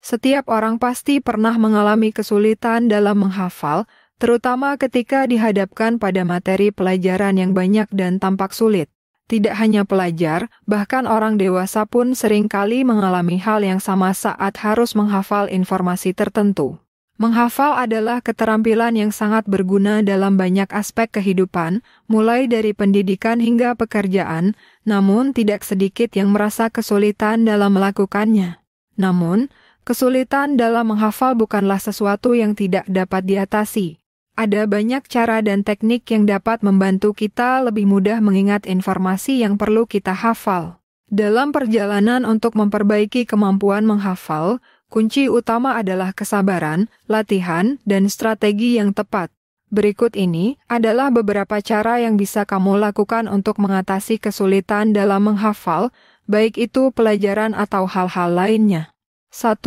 Setiap orang pasti pernah mengalami kesulitan dalam menghafal, terutama ketika dihadapkan pada materi pelajaran yang banyak dan tampak sulit. Tidak hanya pelajar, bahkan orang dewasa pun seringkali mengalami hal yang sama saat harus menghafal informasi tertentu. Menghafal adalah keterampilan yang sangat berguna dalam banyak aspek kehidupan, mulai dari pendidikan hingga pekerjaan, namun tidak sedikit yang merasa kesulitan dalam melakukannya. Namun, kesulitan dalam menghafal bukanlah sesuatu yang tidak dapat diatasi. Ada banyak cara dan teknik yang dapat membantu kita lebih mudah mengingat informasi yang perlu kita hafal. Dalam perjalanan untuk memperbaiki kemampuan menghafal, kunci utama adalah kesabaran, latihan, dan strategi yang tepat. Berikut ini adalah beberapa cara yang bisa kamu lakukan untuk mengatasi kesulitan dalam menghafal, baik itu pelajaran atau hal-hal lainnya. 1.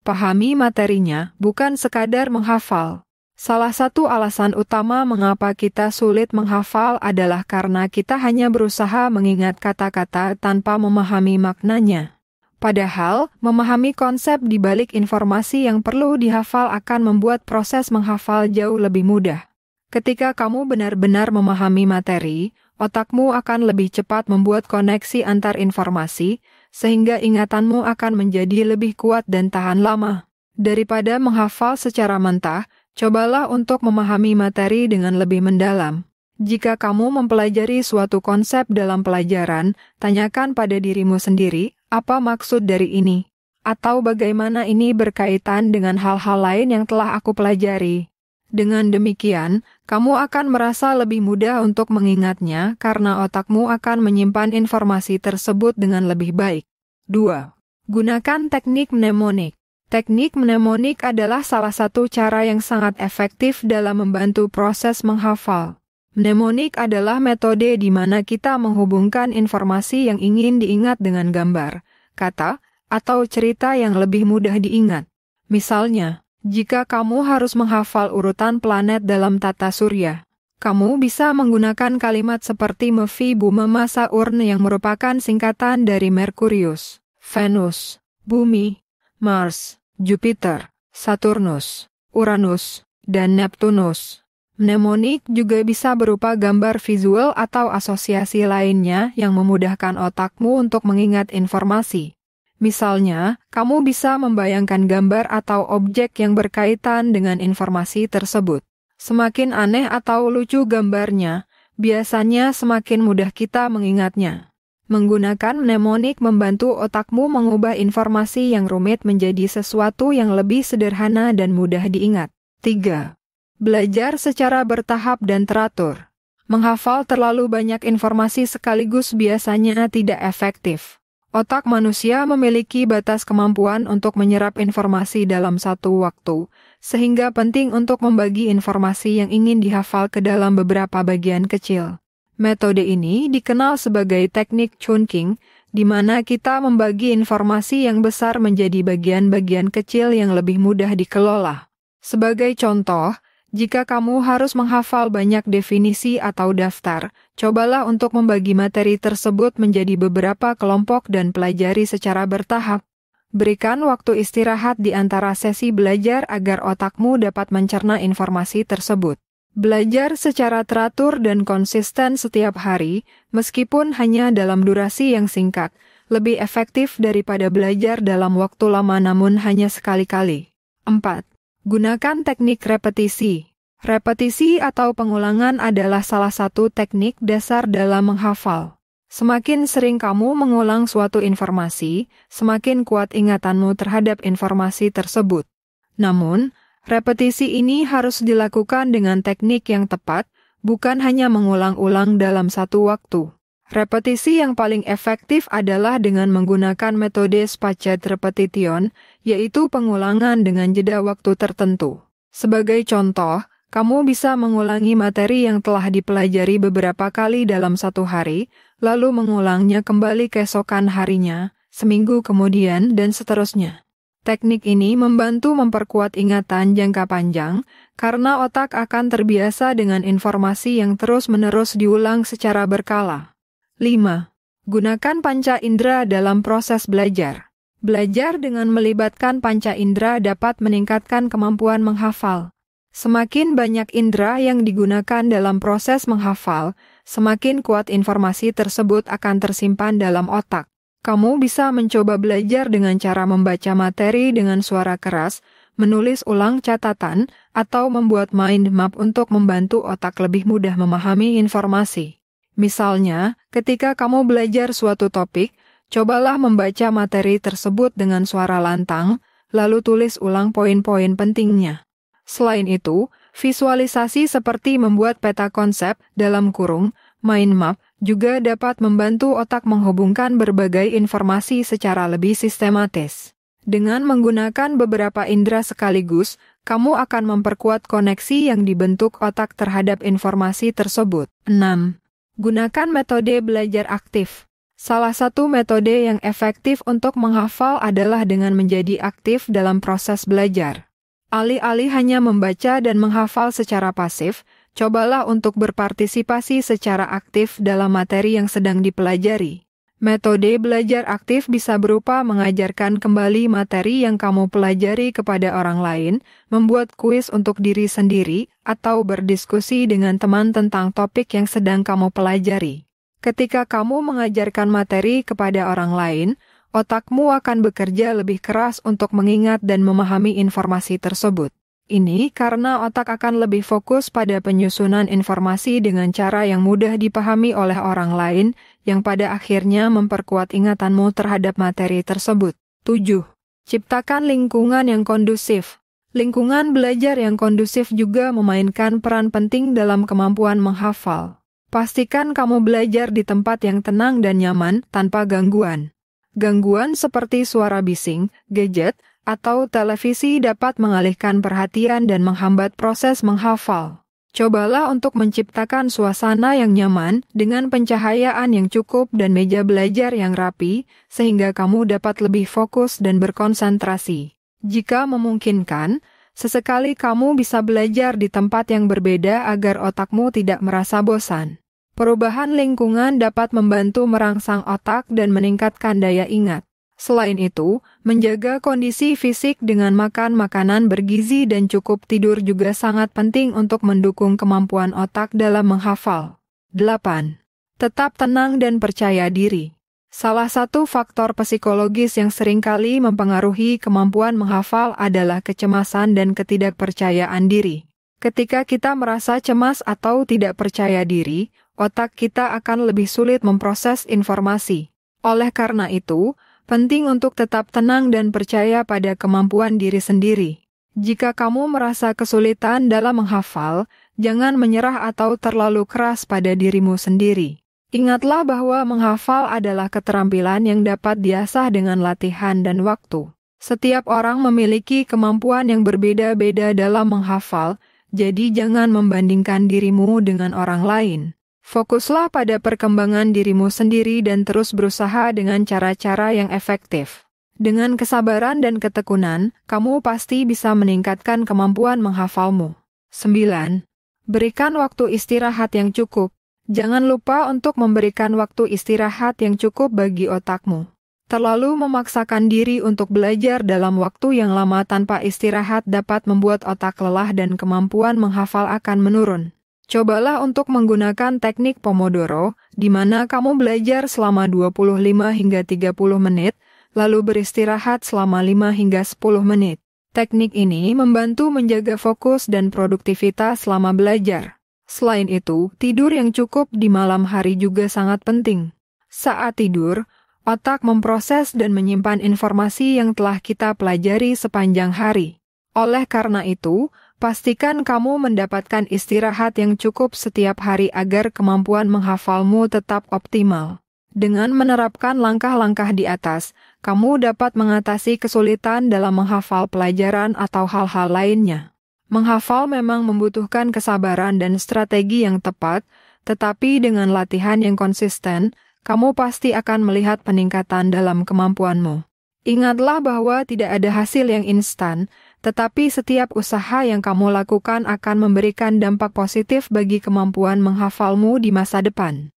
Pahami materinya, bukan sekadar menghafal. Salah satu alasan utama mengapa kita sulit menghafal adalah karena kita hanya berusaha mengingat kata-kata tanpa memahami maknanya. Padahal, memahami konsep di balik informasi yang perlu dihafal akan membuat proses menghafal jauh lebih mudah. Ketika kamu benar-benar memahami materi, otakmu akan lebih cepat membuat koneksi antar informasi, sehingga ingatanmu akan menjadi lebih kuat dan tahan lama. Daripada menghafal secara mentah, cobalah untuk memahami materi dengan lebih mendalam. Jika kamu mempelajari suatu konsep dalam pelajaran, tanyakan pada dirimu sendiri, apa maksud dari ini? Atau bagaimana ini berkaitan dengan hal-hal lain yang telah aku pelajari? Dengan demikian, kamu akan merasa lebih mudah untuk mengingatnya karena otakmu akan menyimpan informasi tersebut dengan lebih baik. 2. Gunakan teknik mnemonik. Teknik mnemonik adalah salah satu cara yang sangat efektif dalam membantu proses menghafal. Mnemonik adalah metode di mana kita menghubungkan informasi yang ingin diingat dengan gambar, kata, atau cerita yang lebih mudah diingat. Misalnya, jika kamu harus menghafal urutan planet dalam tata surya, kamu bisa menggunakan kalimat seperti Mefi Buma Saurn yang merupakan singkatan dari Merkurius, Venus, Bumi, Mars, Jupiter, Saturnus, Uranus, dan Neptunus. Mnemonik juga bisa berupa gambar visual atau asosiasi lainnya yang memudahkan otakmu untuk mengingat informasi. Misalnya, kamu bisa membayangkan gambar atau objek yang berkaitan dengan informasi tersebut. Semakin aneh atau lucu gambarnya, biasanya semakin mudah kita mengingatnya. Menggunakan mnemonik membantu otakmu mengubah informasi yang rumit menjadi sesuatu yang lebih sederhana dan mudah diingat. 3. Belajar secara bertahap dan teratur. Menghafal terlalu banyak informasi sekaligus biasanya tidak efektif. Otak manusia memiliki batas kemampuan untuk menyerap informasi dalam satu waktu, sehingga penting untuk membagi informasi yang ingin dihafal ke dalam beberapa bagian kecil. Metode ini dikenal sebagai teknik chunking, di mana kita membagi informasi yang besar menjadi bagian-bagian kecil yang lebih mudah dikelola. Sebagai contoh, jika kamu harus menghafal banyak definisi atau daftar, cobalah untuk membagi materi tersebut menjadi beberapa kelompok dan pelajari secara bertahap. Berikan waktu istirahat di antara sesi belajar agar otakmu dapat mencerna informasi tersebut. Belajar secara teratur dan konsisten setiap hari, meskipun hanya dalam durasi yang singkat, lebih efektif daripada belajar dalam waktu lama namun hanya sekali-kali. 4. Gunakan teknik repetisi. Repetisi atau pengulangan adalah salah satu teknik dasar dalam menghafal. Semakin sering kamu mengulang suatu informasi, semakin kuat ingatanmu terhadap informasi tersebut. Namun, repetisi ini harus dilakukan dengan teknik yang tepat, bukan hanya mengulang-ulang dalam satu waktu. Repetisi yang paling efektif adalah dengan menggunakan metode spaced repetition, yaitu pengulangan dengan jeda waktu tertentu. Sebagai contoh, kamu bisa mengulangi materi yang telah dipelajari beberapa kali dalam satu hari, lalu mengulangnya kembali keesokan harinya, seminggu kemudian, dan seterusnya. Teknik ini membantu memperkuat ingatan jangka panjang, karena otak akan terbiasa dengan informasi yang terus-menerus diulang secara berkala. 5. Gunakan panca indera dalam proses belajar. Belajar dengan melibatkan panca indera dapat meningkatkan kemampuan menghafal. Semakin banyak indera yang digunakan dalam proses menghafal, semakin kuat informasi tersebut akan tersimpan dalam otak. Kamu bisa mencoba belajar dengan cara membaca materi dengan suara keras, menulis ulang catatan, atau membuat mind map untuk membantu otak lebih mudah memahami informasi. Misalnya, ketika kamu belajar suatu topik, cobalah membaca materi tersebut dengan suara lantang, lalu tulis ulang poin-poin pentingnya. Selain itu, visualisasi seperti membuat peta konsep dalam kurung, mind map, juga dapat membantu otak menghubungkan berbagai informasi secara lebih sistematis. Dengan menggunakan beberapa indera sekaligus, kamu akan memperkuat koneksi yang dibentuk otak terhadap informasi tersebut. 6. Gunakan metode belajar aktif. Salah satu metode yang efektif untuk menghafal adalah dengan menjadi aktif dalam proses belajar. Alih-alih hanya membaca dan menghafal secara pasif, cobalah untuk berpartisipasi secara aktif dalam materi yang sedang dipelajari. Metode belajar aktif bisa berupa mengajarkan kembali materi yang kamu pelajari kepada orang lain, membuat kuis untuk diri sendiri, atau berdiskusi dengan teman tentang topik yang sedang kamu pelajari. Ketika kamu mengajarkan materi kepada orang lain, otakmu akan bekerja lebih keras untuk mengingat dan memahami informasi tersebut. Ini karena otak akan lebih fokus pada penyusunan informasi dengan cara yang mudah dipahami oleh orang lain, yang pada akhirnya memperkuat ingatanmu terhadap materi tersebut. 7. Ciptakan lingkungan yang kondusif. Lingkungan belajar yang kondusif juga memainkan peran penting dalam kemampuan menghafal. Pastikan kamu belajar di tempat yang tenang dan nyaman tanpa gangguan. Gangguan seperti suara bising, gadget, atau televisi dapat mengalihkan perhatian dan menghambat proses menghafal. Cobalah untuk menciptakan suasana yang nyaman dengan pencahayaan yang cukup dan meja belajar yang rapi, sehingga kamu dapat lebih fokus dan berkonsentrasi. Jika memungkinkan, sesekali kamu bisa belajar di tempat yang berbeda agar otakmu tidak merasa bosan. Perubahan lingkungan dapat membantu merangsang otak dan meningkatkan daya ingat. Selain itu, menjaga kondisi fisik dengan makan makanan bergizi dan cukup tidur juga sangat penting untuk mendukung kemampuan otak dalam menghafal. 8. Tetap tenang dan percaya diri. Salah satu faktor psikologis yang seringkali mempengaruhi kemampuan menghafal adalah kecemasan dan ketidakpercayaan diri. Ketika kita merasa cemas atau tidak percaya diri, otak kita akan lebih sulit memproses informasi. Oleh karena itu, penting untuk tetap tenang dan percaya pada kemampuan diri sendiri. Jika kamu merasa kesulitan dalam menghafal, jangan menyerah atau terlalu keras pada dirimu sendiri. Ingatlah bahwa menghafal adalah keterampilan yang dapat diasah dengan latihan dan waktu. Setiap orang memiliki kemampuan yang berbeda-beda dalam menghafal, jadi jangan membandingkan dirimu dengan orang lain. Fokuslah pada perkembangan dirimu sendiri dan terus berusaha dengan cara-cara yang efektif. Dengan kesabaran dan ketekunan, kamu pasti bisa meningkatkan kemampuan menghafalmu. 9. Berikan waktu istirahat yang cukup. Jangan lupa untuk memberikan waktu istirahat yang cukup bagi otakmu. Terlalu memaksakan diri untuk belajar dalam waktu yang lama tanpa istirahat dapat membuat otak lelah dan kemampuan menghafal akan menurun. Cobalah untuk menggunakan teknik Pomodoro, di mana kamu belajar selama 25 hingga 30 menit, lalu beristirahat selama 5 hingga 10 menit. Teknik ini membantu menjaga fokus dan produktivitas selama belajar. Selain itu, tidur yang cukup di malam hari juga sangat penting. Saat tidur, otak memproses dan menyimpan informasi yang telah kita pelajari sepanjang hari. Oleh karena itu, pastikan kamu mendapatkan istirahat yang cukup setiap hari agar kemampuan menghafalmu tetap optimal. Dengan menerapkan langkah-langkah di atas, kamu dapat mengatasi kesulitan dalam menghafal pelajaran atau hal-hal lainnya. Menghafal memang membutuhkan kesabaran dan strategi yang tepat, tetapi dengan latihan yang konsisten, kamu pasti akan melihat peningkatan dalam kemampuanmu. Ingatlah bahwa tidak ada hasil yang instan, tetapi setiap usaha yang kamu lakukan akan memberikan dampak positif bagi kemampuan menghafalmu di masa depan.